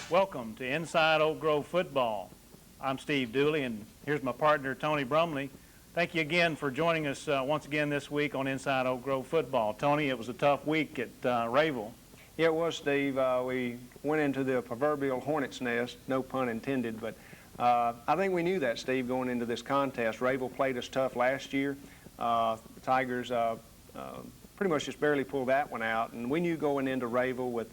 Welcome to Inside Oak Grove Football. I'm Steve Dooley, and here's my partner, Tony Brumley. Thank you again for joining us once again this week on Inside Oak Grove Football. Tony, it was a tough week at Rayville. Yeah, it was, Steve. We went into the proverbial hornet's nest, no pun intended, but I think we knew that, Steve, going into this contest. Rayville played us tough last year. The Tigers pretty much just barely pulled that one out, and we knew going into Rayville with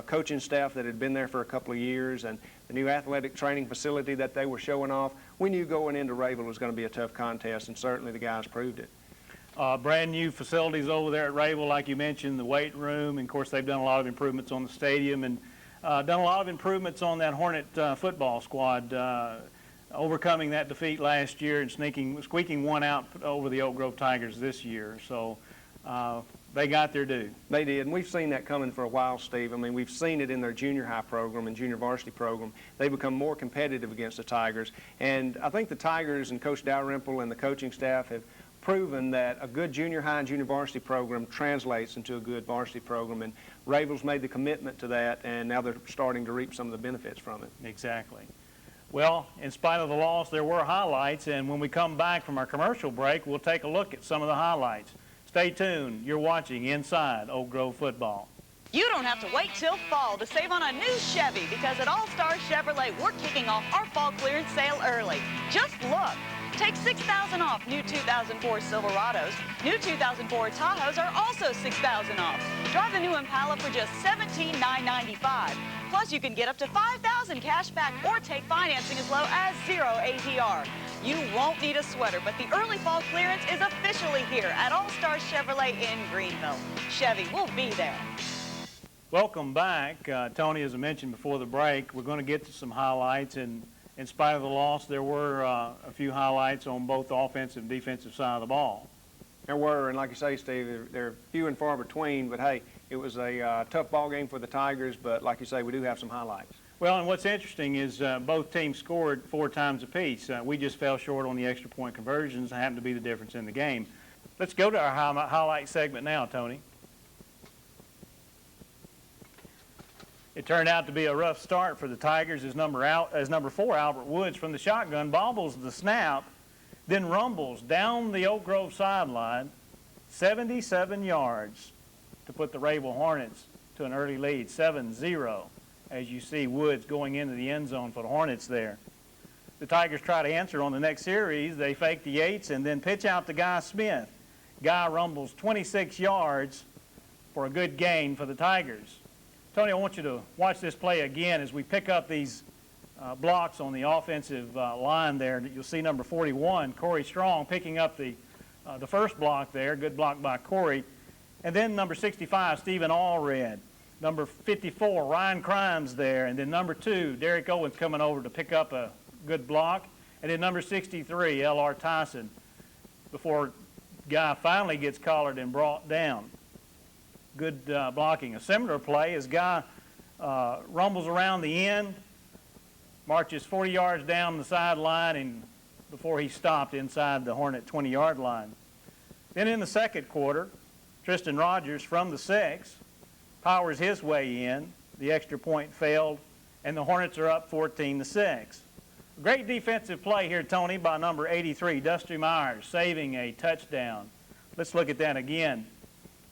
coaching staff that had been there for a couple of years and the new athletic training facility that they were showing off, we knew going into Rayville was going to be a tough contest, and certainly the guys proved it. Brand new facilities over there at Rayville, like you mentioned, the weight room, and of course they've done a lot of improvements on the stadium and done a lot of improvements on that Hornet football squad, overcoming that defeat last year and squeaking one out over the Oak Grove Tigers this year. So they got their due. They did, and we've seen that coming for a while, Steve. I mean, we've seen it in their junior high program and junior varsity program. They become more competitive against the Tigers, and I think the Tigers and Coach Dalrymple and the coaching staff have proven that a good junior high and junior varsity program translates into a good varsity program, and Rayville's made the commitment to that, and now they're starting to reap some of the benefits from it. Exactly. Well, in spite of the loss, there were highlights, and when we come back from our commercial break, we'll take a look at some of the highlights. Stay tuned. You're watching Inside Oak Grove Football. You don't have to wait till fall to save on a new Chevy, because at All Star Chevrolet, we're kicking off our fall clearance sale early. Just look. Take $6,000 off new 2004 Silverados. New 2004 Tahoes are also $6,000 off. Drive the new Impala for just $17,995. Plus, you can get up to $5,000 cash back or take financing as low as 0 APR. You won't need a sweater, but the early fall clearance is officially here at All Star Chevrolet in Greenville. Chevy will be there. Welcome back. Tony, as I mentioned before the break, we're going to get to some highlights, and in spite of the loss, there were a few highlights on both the offensive and defensive side of the ball. There were, and like you say, Steve, they're few and far between, but hey, it was a tough ball game for the Tigers, but like you say, we do have some highlights. Well, and what's interesting is both teams scored 4 times apiece. We just fell short on the extra point conversions. It happened to be the difference in the game. Let's go to our highlight segment now, Tony. It turned out to be a rough start for the Tigers as number 4, Albert Woods, from the shotgun, bobbles the snap, then rumbles down the Oak Grove sideline, 77 yards to put the Rayville Hornets to an early lead, 7-0. As you see Woods going into the end zone for the Hornets there. The Tigers try to answer on the next series. They fake the Yates and then pitch out to Guy Smith. Guy rumbles 26 yards for a good gain for the Tigers. Tony, I want you to watch this play again as we pick up these blocks on the offensive line there. You'll see number 41, Corey Strong, picking up the first block there. Good block by Corey. And then number 65, Stephen Allred. Number 54, Ryan Crimes there. And then number 2, Derek Owens, coming over to pick up a good block. And then number 63, L.R. Tyson, before Guy finally gets collared and brought down. Good blocking. A similar play as Guy rumbles around the end, marches 40 yards down the sideline, and before he stopped inside the Hornet 20-yard line. Then in the second quarter, Tristan Rogers from the 6 powers his way in. The extra point failed, and the Hornets are up 14-6. Great defensive play here, Tony, by number 83, Dusty Myers, saving a touchdown. Let's look at that again.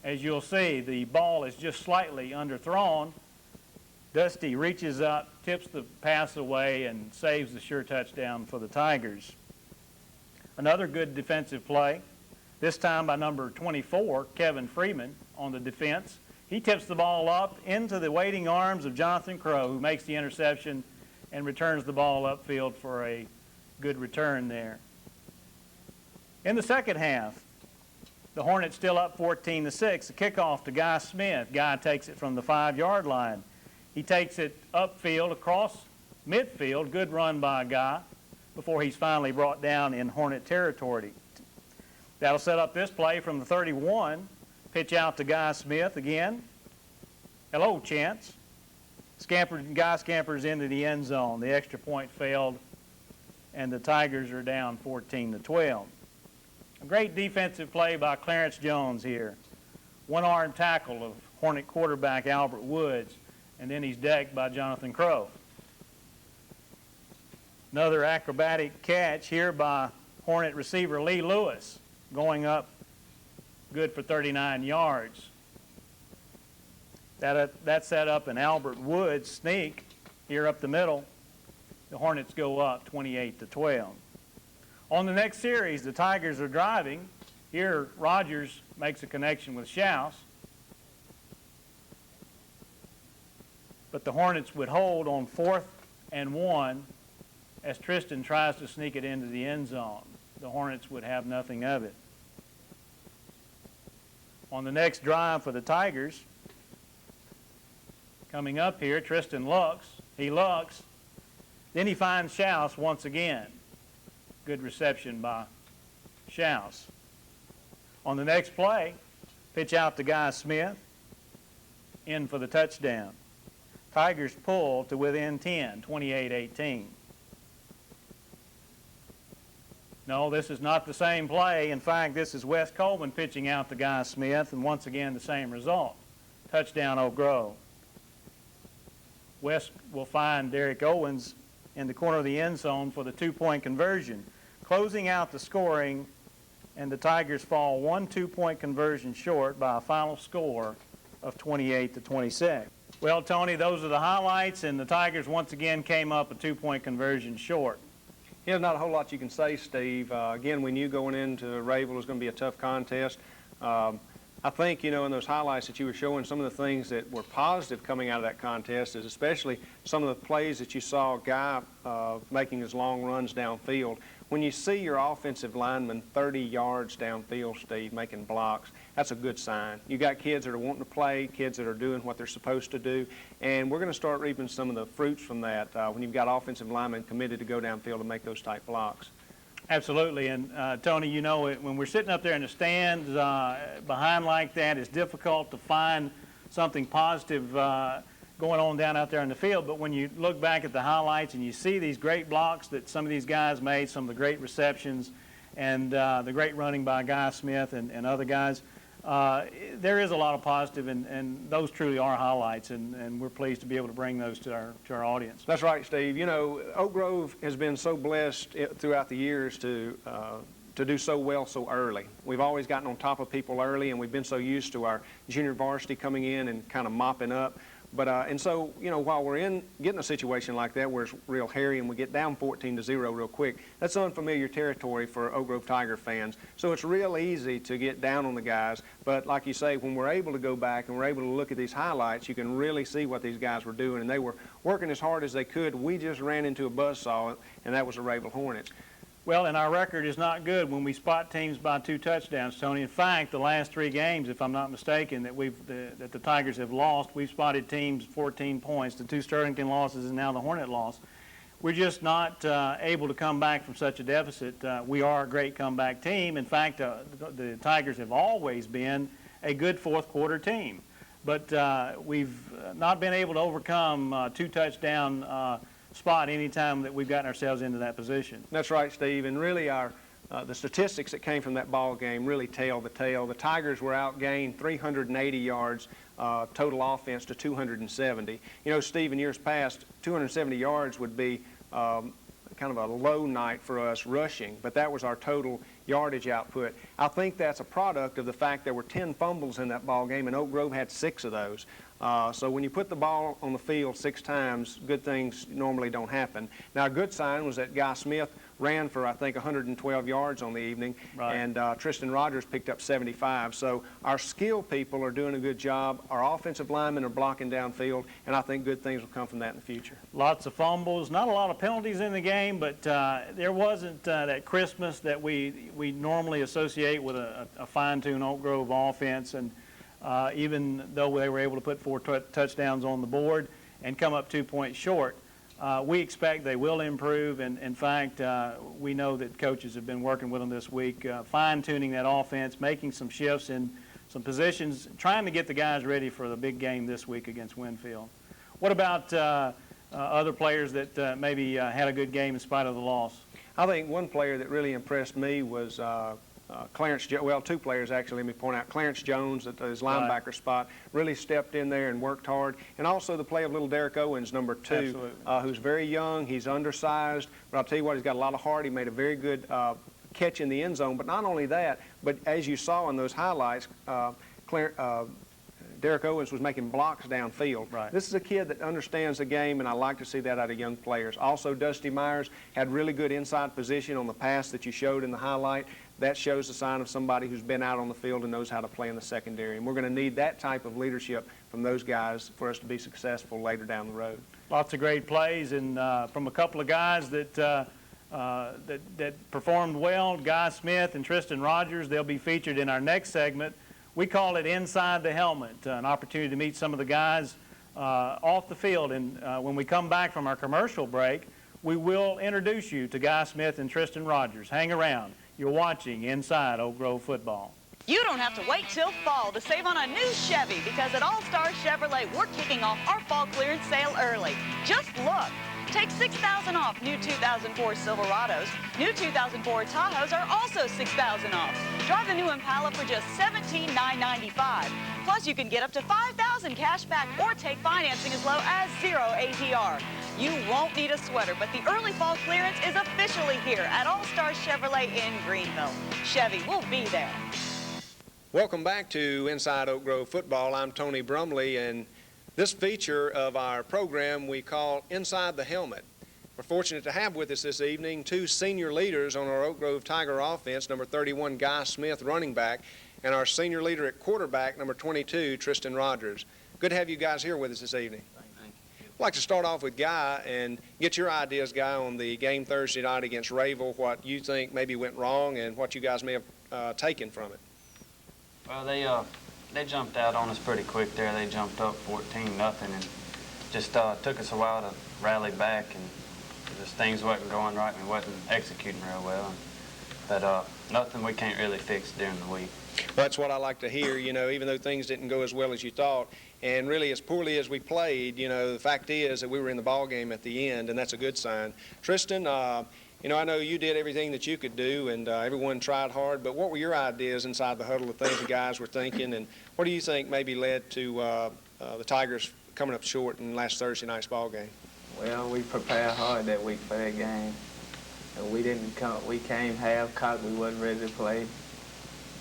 As you'll see, the ball is just slightly underthrown. Dusty reaches up, tips the pass away, and saves the sure touchdown for the Tigers. Another good defensive play, this time by number 24, Kevin Freeman, on the defense. He tips the ball up into the waiting arms of Jonathan Crow, who makes the interception and returns the ball upfield for a good return there. In the second half, the Hornets still up 14-6. The kickoff to Guy Smith. Guy takes it from the 5-yard line. He takes it upfield across midfield. Good run by Guy before he's finally brought down in Hornet territory. That'll set up this play from the 31. Pitch out to Guy Smith again. Hello, Chance. Guy scampers into the end zone. The extra point failed, and the Tigers are down 14-12. A great defensive play by Clarence Jones here. One-arm tackle of Hornet quarterback Albert Woods, and then he's decked by Jonathan Crow. Another acrobatic catch here by Hornet receiver Lee Lewis, going up good for 39 yards. That set up an Albert Woods sneak here up the middle. The Hornets go up 28-12. On the next series, the Tigers are driving. Here, Rogers makes a connection with Schaus. But the Hornets would hold on 4th and 1 as Tristan tries to sneak it into the end zone. The Hornets would have nothing of it. On the next drive for the Tigers, coming up here, Tristan looks. He looks. Then he finds Schaus once again. Good reception by Schaus. On the next play, pitch out to Guy Smith, in for the touchdown. Tigers pull to within 10, 28-18. No, this is not the same play. In fact, this is Wes Coleman pitching out to Guy Smith, and once again the same result. Touchdown, Oak Grove. Wes will find Derek Owens in the corner of the end zone for the two-point conversion. Closing out the scoring, and the Tigers fall one two-point conversion short by a final score of 28-26. Well, Tony, those are the highlights, and the Tigers once again came up a two-point conversion short. Yeah, not a whole lot you can say, Steve. Again, we knew going into Rayville it was going to be a tough contest. I think, in those highlights that you were showing, some of the things that were positive coming out of that contest is especially some of the plays that you saw Guy making his long runs downfield. When you see your offensive lineman 30 yards downfield, Steve, making blocks, that's a good sign. You got kids that are wanting to play, kids that are doing what they're supposed to do, and we're going to start reaping some of the fruits from that when you've got offensive linemen committed to go downfield and make those type blocks. Absolutely, and Tony, when we're sitting up there in the stands behind like that, it's difficult to find something positive going on down out there in the field, but when you look back at the highlights and you see these great blocks that some of these guys made, some of the great receptions, and the great running by Guy Smith and other guys, there is a lot of positive, and those truly are highlights, and we're pleased to be able to bring those to our audience. That's right, Steve. Oak Grove has been so blessed throughout the years to do so well so early. We've always gotten on top of people early, and we've been so used to our junior varsity coming in and kind of mopping up. But and so, while we're getting a situation like that where it's real hairy and we get down 14-0 real quick, that's unfamiliar territory for Oak Grove Tiger fans. So it's real easy to get down on the guys. But like you say, when we're able to go back and we're able to look at these highlights, you can really see what these guys were doing. And they were working as hard as they could. We just ran into a buzzsaw, and that was the Rayville Hornets. Well, and our record is not good when we spot teams by 2 touchdowns, Tony. In fact, the last 3 games, if I'm not mistaken, that the Tigers have lost, we've spotted teams 14 points. The 2 Sterlington losses and now the Hornet loss. We're just not able to come back from such a deficit. We are a great comeback team. In fact, the Tigers have always been a good fourth-quarter team. But we've not been able to overcome 2 touchdown spot anytime that we've gotten ourselves into that position. That's right, Steve, and really the statistics that came from that ball game really tell the tale. The Tigers were outgained 380 yards total offense to 270. Steve, in years past, 270 yards would be kind of a low night for us rushing, but that was our total yardage output. I think that's a product of the fact there were 10 fumbles in that ball game, and Oak Grove had 6 of those. So when you put the ball on the field 6 times, good things normally don't happen. Now, a good sign was that Guy Smith ran for, I think, 112 yards on the evening, right. And Tristan Rogers picked up 75. So our skill people are doing a good job. Our offensive linemen are blocking downfield, and I think good things will come from that in the future. Lots of fumbles, not a lot of penalties in the game, but there wasn't that crispness that we normally associate with a fine-tuned Oak Grove offense. And even though they were able to put 4 touchdowns on the board and come up 2 points short, we expect they will improve. And in fact, we know that coaches have been working with them this week, fine-tuning that offense, making some shifts in some positions, trying to get the guys ready for the big game this week against Winfield. What about other players that maybe had a good game in spite of the loss? I think one player that really impressed me was two players actually, let me point out. Clarence Jones at his linebacker spot really stepped in there and worked hard. And also the play of little Derek Owens, number 2, who's very young. He's undersized, but I'll tell you what, he's got a lot of heart. He made a very good catch in the end zone. But not only that, but as you saw in those highlights, Derek Owens was making blocks downfield. Right. This is a kid that understands the game, and I like to see that out of young players. Also, Dusty Myers had really good inside position on the pass that you showed in the highlight. That shows the sign of somebody who's been out on the field and knows how to play in the secondary. And we're going to need that type of leadership from those guys for us to be successful later down the road. Lots of great plays, and from a couple of guys that performed well, Guy Smith and Tristan Rogers. They'll be featured in our next segment. We call it Inside the Helmet, an opportunity to meet some of the guys off the field. And when we come back from our commercial break, we will introduce you to Guy Smith and Tristan Rogers. Hang around. You're watching Inside Oak Grove Football. You don't have to wait till fall to save on a new Chevy, because at All Star Chevrolet, we're kicking off our fall clearance sale early. Just look. Take $6,000 off new 2004 Silverados. New 2004 Tahoes are also $6,000 off. Drive the new Impala for just $17,995. Plus, you can get up to $5,000 cash back or take financing as low as 0 APR. You won't need a sweater, but the early fall clearance is officially here at All Star Chevrolet in Greenville. Chevy will be there. Welcome back to Inside Oak Grove Football. I'm Tony Brumley, and this feature of our program we call Inside the Helmet. We're fortunate to have with us this evening 2 senior leaders on our Oak Grove Tiger offense, number 31, Guy Smith, running back, and our senior leader at quarterback, number 22, Tristan Rogers. Good to have you guys here with us this evening. I'd like to start off with Guy and get your ideas, Guy, on the game Thursday night against Rayville, what you think maybe went wrong and what you guys may have taken from it. Well, they jumped out on us pretty quick there. They jumped up 14-0 and just took us a while to rally back, and just things wasn't going right and we wasn't executing real well. But nothing we can't really fix during the week. Well, that's what I like to hear, you know, even though things didn't go as well as you thought. And really, as poorly as we played, you know, the fact is that we were in the ball game at the end, and that's a good sign. Tristan, you know, I know you did everything that you could do, and everyone tried hard, but what were your ideas inside the huddle, the things the guys were thinking, and what do you think maybe led to the Tigers coming up short in last Thursday night's ball game? Well, we prepared hard that week for that game. And we came half cocked, we wasn't ready to play.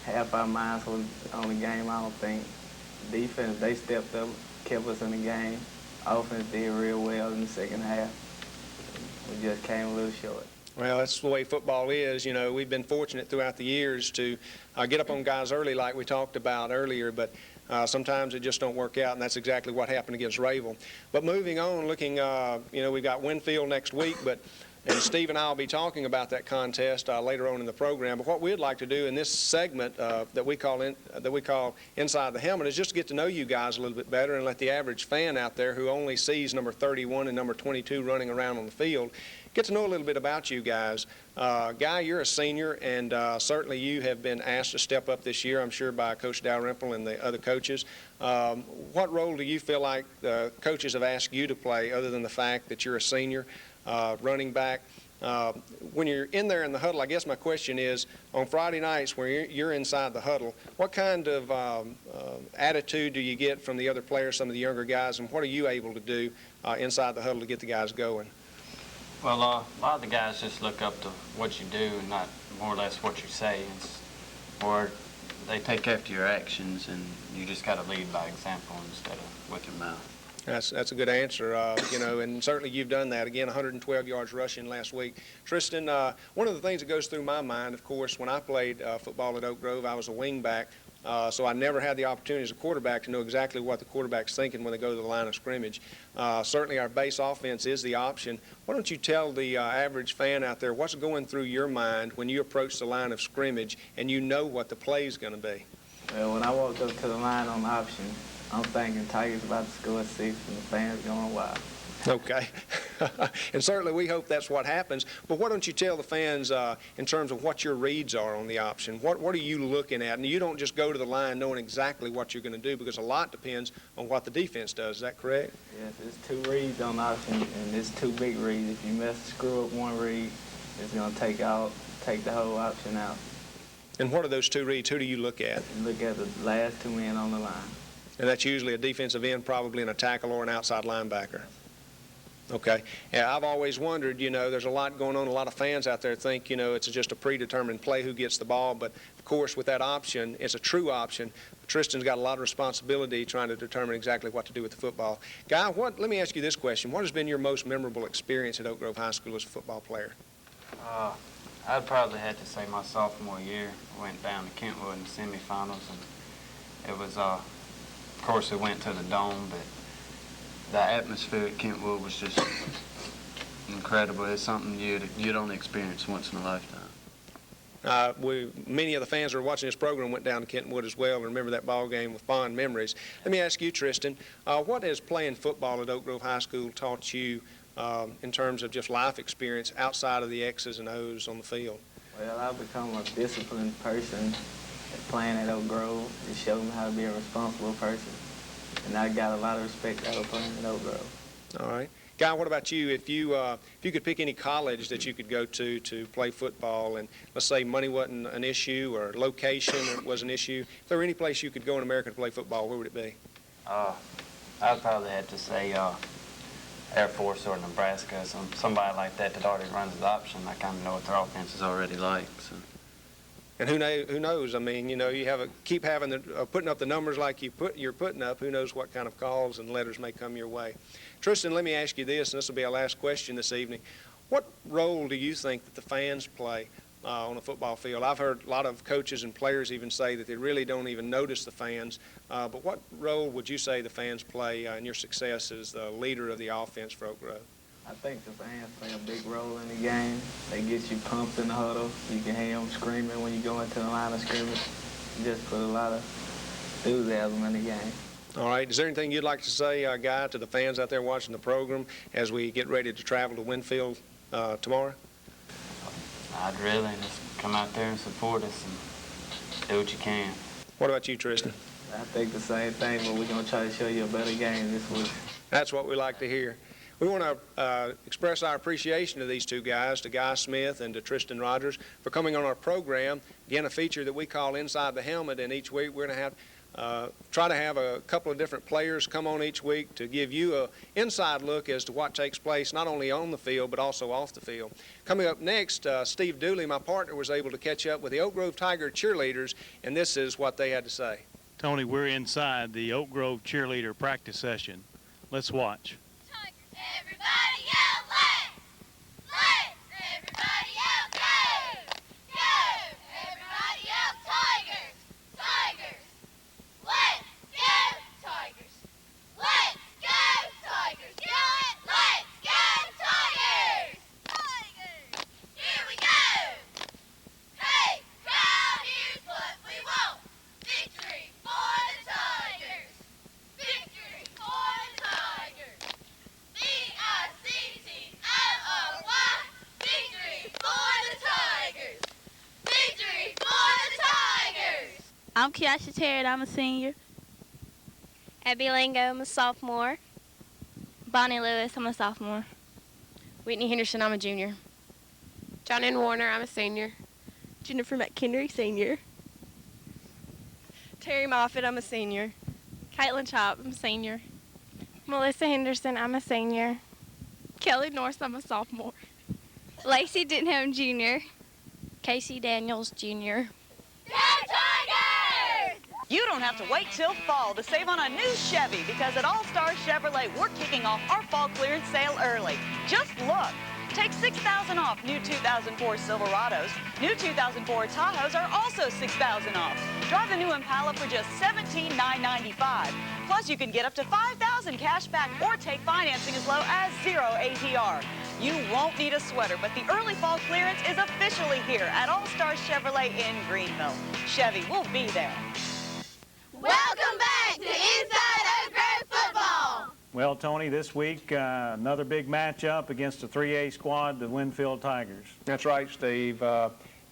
Half our minds was on the game, I don't think. Defense, they stepped up, kept us in the game. Offense did real well in the second half. We just came a little short. Well, that's the way football is. You know, we've been fortunate throughout the years to get up on guys early like we talked about earlier, but sometimes it just don't work out, and that's exactly what happened against Rayville. But moving on, looking, you know, we've got Winfield next week, and Steve and I will be talking about that contest later on in the program. But what we'd like to do in this segment that we call Inside the Helmet is just to get to know you guys a little bit better and let the average fan out there who only sees number 31 and number 22 running around on the field get to know a little bit about you guys. Guy, you're a senior, and certainly you have been asked to step up this year, I'm sure, by Coach Dalrymple and the other coaches. What role do you feel like the coaches have asked you to play other than the fact that you're a senior? Running back. When you're in there in the huddle, I guess my question is, on Friday nights where you're inside the huddle, what kind of attitude do you get from the other players, some of the younger guys, and what are you able to do inside the huddle to get the guys going? Well, a lot of the guys just look up to what you do and not more or less what you say. Or they take after your actions, and you just got to lead by example instead of with your mouth. That's a good answer, you know, and certainly you've done that. Again, 112 yards rushing last week. Tristan, one of the things that goes through my mind, of course, when I played football at Oak Grove, I was a wing back, so I never had the opportunity as a quarterback to know exactly what the quarterback's thinking when they go to the line of scrimmage. Certainly our base offense is the option. Why don't you tell the average fan out there what's going through your mind when you approach the line of scrimmage and you know what the play is going to be? Well, when I walked up to the line on option, I'm thinking Tigers about to score 6 and the fans going wild. Okay. And certainly we hope that's what happens. But why don't you tell the fans in terms of what your reads are on the option? What are you looking at? And you don't just go to the line knowing exactly what you're going to do, because a lot depends on what the defense does. Is that correct? Yes, there's 2 reads on option, and there's 2 big reads. If you screw up one read, it's going to take the whole option out. And what are those two reads? Who do you look at? Look at the last two men on the line. And that's usually a defensive end, probably, and a tackle or an outside linebacker. Okay. Yeah, I've always wondered, there's a lot going on. A lot of fans out there think, it's just a predetermined play who gets the ball. But, of course, with that option, it's a true option. Tristan's got a lot of responsibility trying to determine exactly what to do with the football. Guy, let me ask you this question. What has been your most memorable experience at Oak Grove High School as a football player? I'd probably have to say my sophomore year. I went down to Kentwood in the semifinals, and it was, of course, we went to the Dome, but the atmosphere at Kentwood was just incredible. It's something you don't experience once in a lifetime. Many of the fans who are watching this program went down to Kentwood as well and remember that ball game with fond memories. Let me ask you, Tristan, what has playing football at Oak Grove High School taught you in terms of just life experience outside of the X's and O's on the field? Well, I've become a disciplined person playing at Oak Grove. It showed me how to be a responsible person. And I got a lot of respect out of playing at Oak Grove. All right. Guy, what about you? If you could pick any college that you could go to play football, and let's say money wasn't an issue or location was an issue, if there were any place you could go in America to play football, where would it be? I'd probably have to say Air Force or Nebraska. Somebody like that already runs the option. I kind of know what their offense is already like. So. And who knows? I mean, you keep having putting up the numbers like you're putting up. Who knows what kind of calls and letters may come your way? Tristan, let me ask you this, and this will be our last question this evening. What role do you think that the fans play on a football field? I've heard a lot of coaches and players even say that they really don't even notice the fans. But what role would you say the fans play in your success as the leader of the offense for Oak Grove? I think the fans play a big role in the game. They get you pumped in the huddle. You can hear them screaming when you go into the line of scrimmage. You just put a lot of enthusiasm in the game. All right. Is there anything you'd like to say, Guy, to the fans out there watching the program as we get ready to travel to Winfield tomorrow? I'd really just come out there and support us and do what you can. What about you, Tristan? I think the same thing, but we're going to try to show you a better game this week. That's what we like to hear. We want to express our appreciation to these two guys, to Guy Smith and to Tristan Rogers, for coming on our program. Again, a feature that we call Inside the Helmet, and each week we're going to have try to have a couple of different players come on each week to give you an inside look as to what takes place not only on the field but also off the field. Coming up next, Steve Dooley, my partner, was able to catch up with the Oak Grove Tiger cheerleaders, and this is what they had to say. Tony, we're inside the Oak Grove cheerleader practice session. Let's watch. Everybody yell, let's! Let's! Everybody yell, go! Go! Everybody yell, Tigers! Tigers! Let's go, Tigers! Let's go, Tigers! Yell it! Let's go, Tigers! Tigers! Here we go! Hey, crowd, here's what we want! Victory for the Tigers! Victory for the Tigers! V-I-C-T-O-R-Y! Victory for the Tigers! Victory for the Tigers! I'm Kiasha Terrett, I'm a senior. Abby Lango, I'm a sophomore. Bonnie Lewis, I'm a sophomore. Whitney Henderson, I'm a junior. Johnny Warner, I'm a senior. Jennifer McKendry, senior. Terry Moffitt, I'm a senior. Caitlin Chop, I'm a senior. Melissa Henderson, I'm a senior. Kelly Norris, I'm a sophomore. Lacey Denham, junior. Casey Daniels, junior. Go Tigers! You don't have to wait till fall to save on a new Chevy because at All Star Chevrolet, we're kicking off our fall clearance sale early. Just look. Take $6,000 off new 2004 Silverados. New 2004 Tahoes are also $6,000 off. Drive the new Impala for just $17,995. Plus, you can get up to $5,000 cash back or take financing as low as 0 APR. You won't need a sweater, but the early fall clearance is officially here at All Star Chevrolet in Greenville. Chevy will be there. Welcome back to Inside Oak Grove Football! Well, Tony, this week, another big matchup against the 3A squad, the Winfield Tigers. That's right, Steve.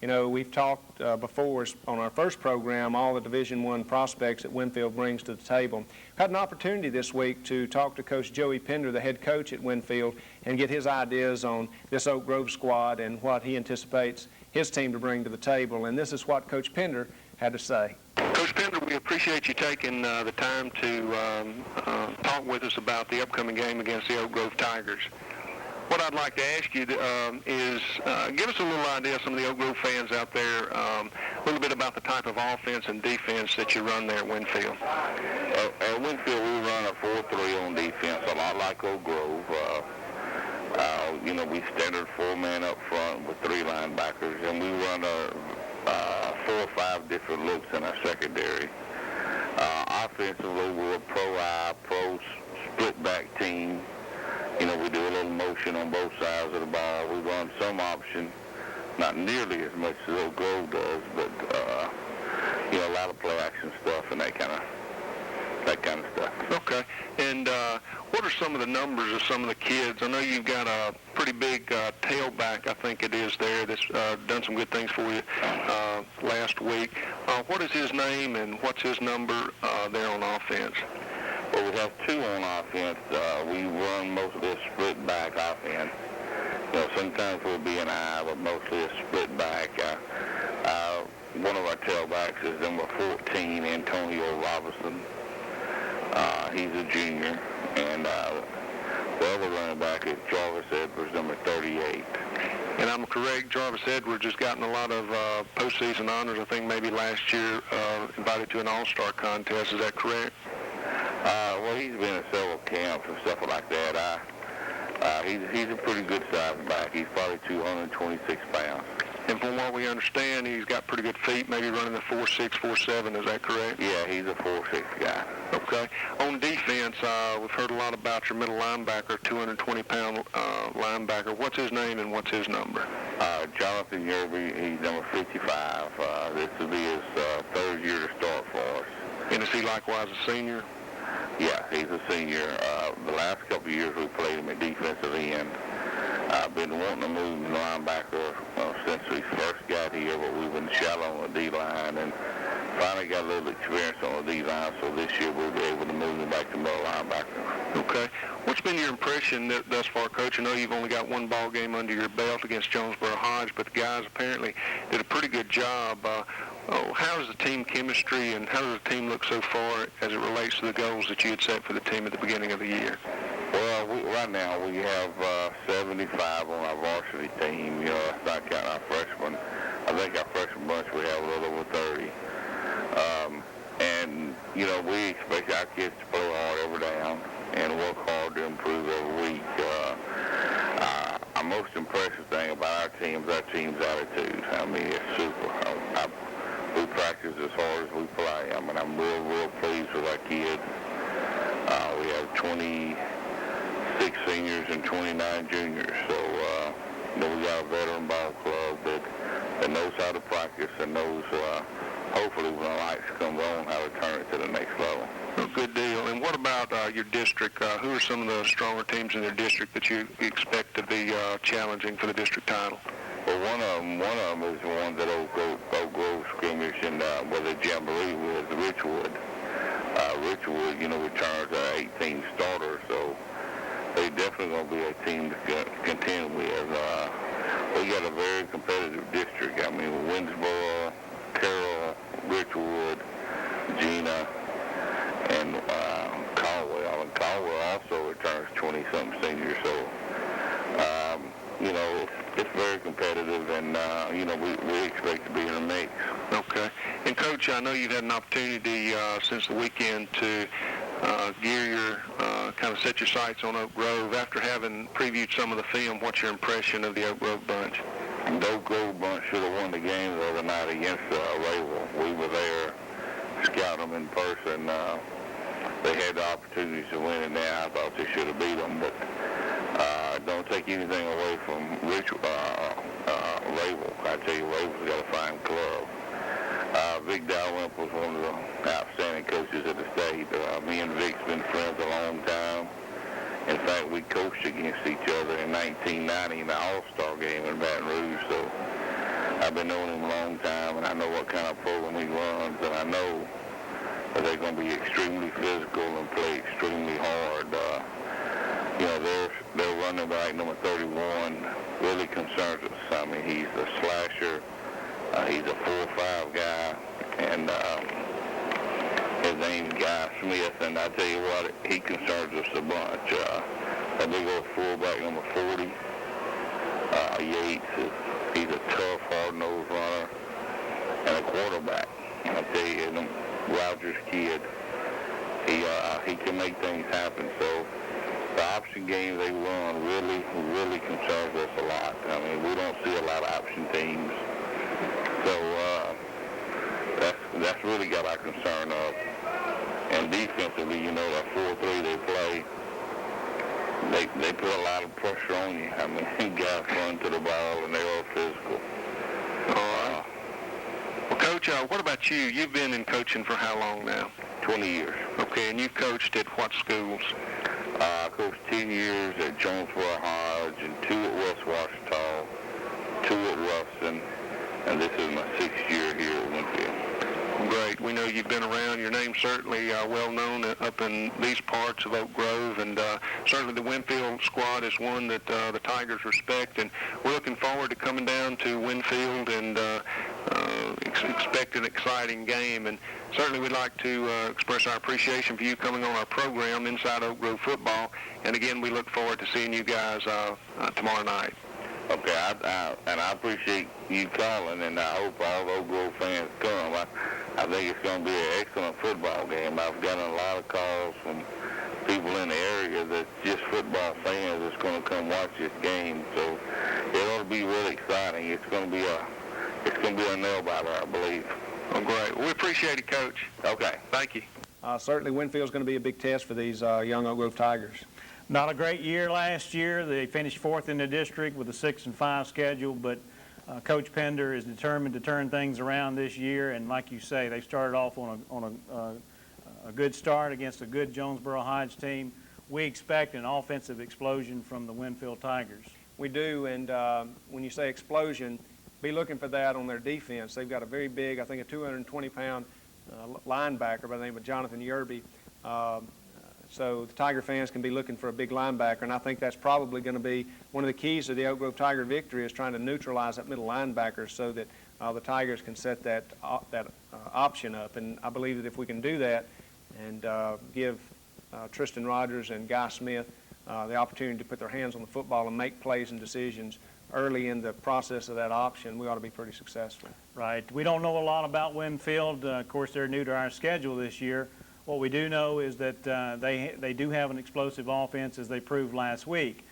You know, we've talked before on our first program all the Division I prospects that Winfield brings to the table. Had an opportunity this week to talk to Coach Joey Pender, the head coach at Winfield, and get his ideas on this Oak Grove squad and what he anticipates his team to bring to the table. And this is what Coach Pender had to say. Coach Pender, we appreciate you taking the time to talk with us about the upcoming game against the Oak Grove Tigers. What I'd like to ask you is give us a little idea, some of the Oak Grove fans out there, a little bit about the type of offense and defense that you run there at Winfield. At Winfield, we run a 4-3 on defense, a lot like Oak Grove. You know, we standard 4-man up front with 3 linebackers, and we run 4 or 5 different looks in our secondary. Offensively, we're a pro-eye, split-back team. You know, we do a little motion on both sides of the ball. We run some option, not nearly as much as Oak Grove does, but, you know, a lot of play-action stuff and that kind of stuff. Okay. And what are some of the numbers of some of the kids? I know you've got a pretty big tailback, I think it is there, that's done some good things for you last week. What is his name and what's his number there on offense? Well, we have 2 on offense. We run mostly a split back offense. You know, sometimes we'll be an eye, but mostly a split back. One of our tailbacks is number 14, Antonio Robinson. He's a junior. And the other running back is Jarvis Edwards, number 38. And I'm correct, Jarvis Edwards has gotten a lot of postseason honors. I think maybe last year invited to an all-star contest. Is that correct? Well, he's been in several camps and stuff like that. He's a pretty good size back. He's probably 226 pounds. And from what we understand, he's got pretty good feet, maybe running the 4.6, 4.7. Is that correct? Yeah, he's a 4.6 guy. Okay. On defense, we've heard a lot about your middle linebacker, 220-pound linebacker. What's his name and what's his number? Jonathan Yerby, he's number 55. This will be his 3rd year to start for us. And is he likewise a senior? Yeah, he's a senior. The last couple of years we played him at defensive end. I've been wanting to move him to linebacker since we first got here, but we've been shallow on the D-line and finally got a little experience on the D-line, so this year we'll be able to move him back to middle linebacker. Okay. What's been your impression thus far, Coach? I know you've only got 1 ball game under your belt against Jonesboro Hodge, but the guys apparently did a pretty good job. How is the team chemistry and how does the team look so far as it relates to the goals that you had set for the team at the beginning of the year? Well, right now we have 75 on our varsity team. You know, that's not counting our freshmen. I think our freshman bunch we have a little over 30. And, you know, we expect our kids to play hard every down and work hard to improve every week. Our most impressive thing about our team's attitude. I mean, it's super. We practice as hard as we play. I mean, I'm real pleased with our kids. We have 26 seniors and 29 juniors. So, you know, we got a veteran ball club that knows how to practice and knows, hopefully when the lights come on, how to turn it to the next level. Good deal. And what about your district? Who are some of the stronger teams in your district that you expect to be challenging for the district title? Well, one of them is the one that Oak Grove scrimmage and where the jamboree was, Richwood. Richwood, you know, returns our 18 starters, so they definitely going to be a team to contend with. We got a very competitive district. I mean, Winsboro, Carroll, Richwood, Gina, and Caldwell. And Caldwell also returns 20-something seniors, so, you know, it's very competitive, and, you know, we expect to be in the mix. Okay. And, Coach, I know you've had an opportunity since the weekend to gear your, kind of set your sights on Oak Grove. After having previewed some of the film, what's your impression of the Oak Grove bunch? The Oak Grove bunch should have won the game the other night against Ravel. We were there, scouting them in person. They had the opportunities to win it now. I thought they should have beat them, but don't take anything away from Ravel. I tell you, Ravel's got a fine club. Vic Dalrymp was one of the outstanding coaches of the state. Me and Vic's been friends a long time. In fact, we coached against each other in 1990 in the All-Star game in Baton Rouge. So I've been knowing him a long time, and I know what kind of program he runs, and I know that they're going to be extremely physical and play extremely hard. You know, their running back, number 31, really concerns us. I mean, he's a slasher. He's a 4-5 guy, and his name's Guy Smith, and I tell you what, he concerns us a bunch. A big old fullback, number 40, Yates, he's a tough, hard-nosed runner, and a quarterback. I tell you, the Rogers kid, he can make things happen. So the option game they run really concerns us a lot. I mean, we don't see a lot of option teams. So that's really got our concern up. And defensively, you know, that 4-3 they play, they put a lot of pressure on you. I mean, guys run to the ball and they're all physical. All right. Well, Coach, what about you? You've been in coaching for how long now? 20 years. Okay, and you've coached at what schools? I coached 10 years at Jonesboro Hodge and 2 at West Washita, 2 at Ruston, and this is my 6th year here at Winfield. Great. We know you've been around. Your name's certainly well known up in these parts of Oak Grove, and certainly the Winfield squad is one that the Tigers respect, and we're looking forward to coming down to Winfield and expect an exciting game. And certainly we'd like to express our appreciation for you coming on our program, Inside Oak Grove Football, and again, we look forward to seeing you guys tomorrow night. Okay, I appreciate you calling, and I hope all the Oak Grove fans come. I think it's going to be an excellent football game. I've gotten a lot of calls from people in the area that's just football fans that's going to come watch this game. So it ought to be really exciting. It's going to be a nail biter, I believe. Oh, great. Well, we appreciate it, Coach. Okay. Thank you. Certainly Winfield's going to be a big test for these young Oak Grove Tigers. Not a great year last year. They finished 4th in the district with a 6-5 schedule, but Coach Pender is determined to turn things around this year, and like you say, they started off on a good start against a good Jonesboro Hodge team. We expect an offensive explosion from the Winfield Tigers. We do, and when you say explosion, be looking for that on their defense. They've got a very big, I think a 220-pound linebacker by the name of Jonathan Yerby. So the Tiger fans can be looking for a big linebacker, and I think that's probably going to be one of the keys to the Oak Grove Tiger victory is trying to neutralize that middle linebacker so that the Tigers can set that option up. And I believe that if we can do that and give Tristan Rogers and Guy Smith the opportunity to put their hands on the football and make plays and decisions early in the process of that option, we ought to be pretty successful. Right. We don't know a lot about Winfield. Of course, they're new to our schedule this year. What we do know is that they do have an explosive offense, as they proved last week.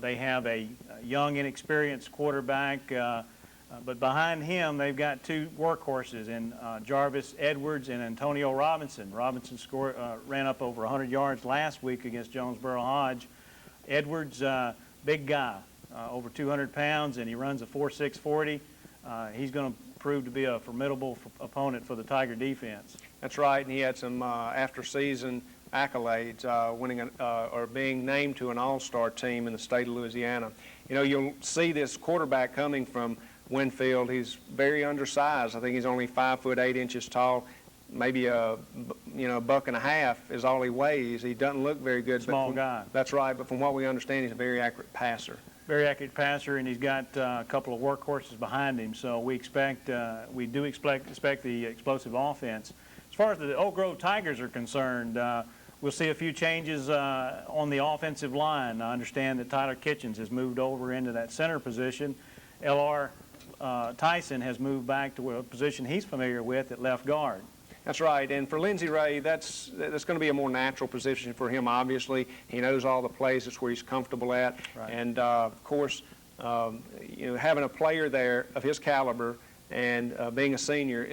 They have a young, inexperienced quarterback, but behind him they've got 2 workhorses in Jarvis Edwards and Antonio Robinson. Robinson ran up over 100 yards last week against Jonesboro Hodge. Edwards, big guy, over 200 pounds, and he runs a 4.6 40. He's going to prove to be a formidable opponent for the Tiger defense. That's right, and he had some after-season accolades, winning or being named to an all-star team in the state of Louisiana. You know, you'll see this quarterback coming from Winfield. He's very undersized. I think he's only 5 foot 8 inches tall. Maybe a buck and a half is all he weighs. He doesn't look very good. Small guy. That's right, but from what we understand, he's a very accurate passer. Very accurate passer, and he's got a couple of workhorses behind him. So we expect the explosive offense. As far as the Oak Grove Tigers are concerned, we'll see a few changes on the offensive line. I understand that Tyler Kitchens has moved over into that center position. L.R. Tyson has moved back to a position he's familiar with at left guard. That's right, and for Lindsey Ray, that's going to be a more natural position for him, obviously. He knows all the plays. It's where he's comfortable at. Right. And, of course, having a player there of his caliber and being a senior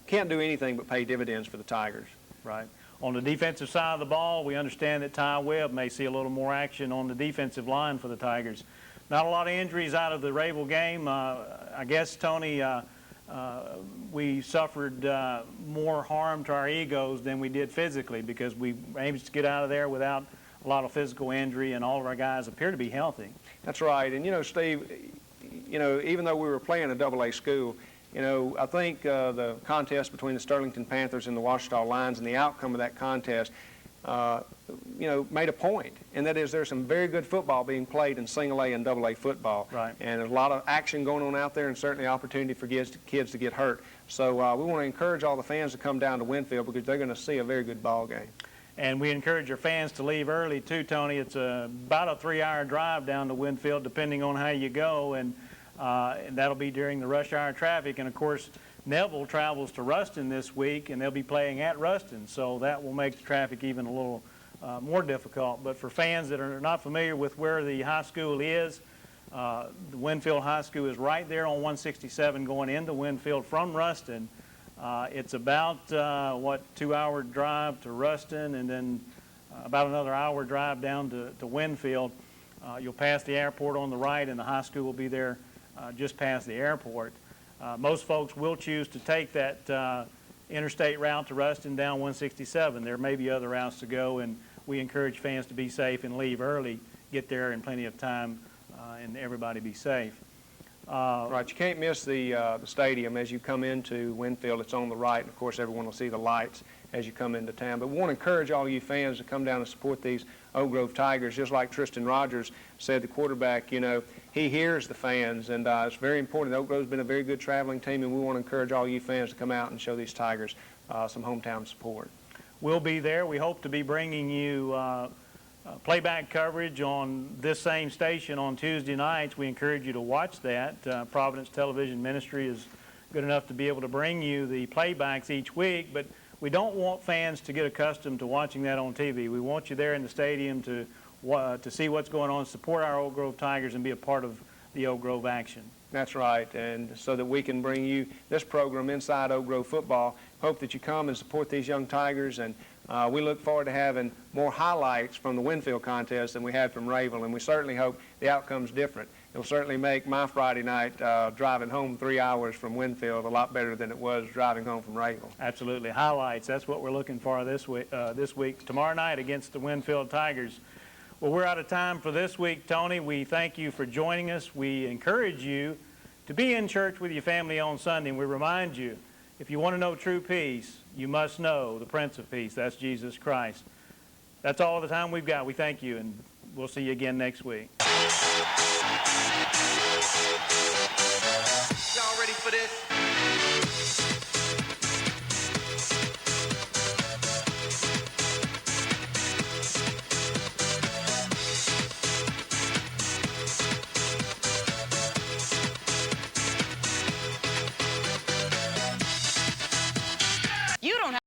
can't do anything but pay dividends for the Tigers. Right. On the defensive side of the ball, we understand that Ty Webb may see a little more action on the defensive line for the Tigers. Not a lot of injuries out of the Rayville game. I guess, Tony, we suffered more harm to our egos than we did physically because we managed to get out of there without a lot of physical injury, and all of our guys appear to be healthy. That's right. And, Steve, you know, even though we were playing a AA school, you know, I think the contest between the Sterlington Panthers and the Ouachita Lions and the outcome of that contest, you know, made a point, and that is there's some very good football being played in single A and AA football. Right. And there's a lot of action going on out there, and certainly opportunity for kids to get hurt. So we want to encourage all the fans to come down to Winfield because they're going to see a very good ball game. And we encourage our fans to leave early too, Tony. It's about a 3-hour drive down to Winfield, depending on how you go, and that'll be during the rush hour traffic. And of course, Neville travels to Ruston this week, and they'll be playing at Ruston, so that will make the traffic even a little more difficult. But for fans that are not familiar with where the high school is, the Winfield High School is right there on 167 going into Winfield from Ruston. It's about, 2-hour drive to Ruston, and then about another hour drive down to Winfield. You'll pass the airport on the right, and the high school will be there just past the airport. Most folks will choose to take that interstate route to Ruston down 167. There may be other routes to go, and we encourage fans to be safe and leave early, get there in plenty of time, and everybody be safe. Right, you can't miss the stadium as you come into Winfield. It's on the right, and of course everyone will see the lights as you come into town. But we want to encourage all you fans to come down and support these Oak Grove Tigers. Just like Tristan Rogers said, the quarterback, you know, he hears the fans, and it's very important. Oak Grove's been a very good traveling team, and we want to encourage all you fans to come out and show these Tigers some hometown support. We'll be there. We hope to be bringing you playback coverage on this same station on Tuesday nights. We encourage you to watch that. Providence Television Ministry is good enough to be able to bring you the playbacks each week, but we don't want fans to get accustomed to watching that on TV. We want you there in the stadium to see what's going on, support our Oak Grove Tigers, and be a part of the Oak Grove action. That's right, and so that we can bring you this program inside Oak Grove football. Hope that you come and support these young Tigers, and we look forward to having more highlights from the Winfield contest than we had from Rayville, and we certainly hope the outcome's different. It'll certainly make my Friday night driving home 3 hours from Winfield a lot better than it was driving home from Rayville. Absolutely. Highlights, that's what we're looking for this week, tomorrow night against the Winfield Tigers. Well, we're out of time for this week, Tony. We thank you for joining us. We encourage you to be in church with your family on Sunday, and we remind you, if you want to know true peace, you must know the Prince of Peace. That's Jesus Christ. That's all the time we've got. We thank you, and we'll see you again next week.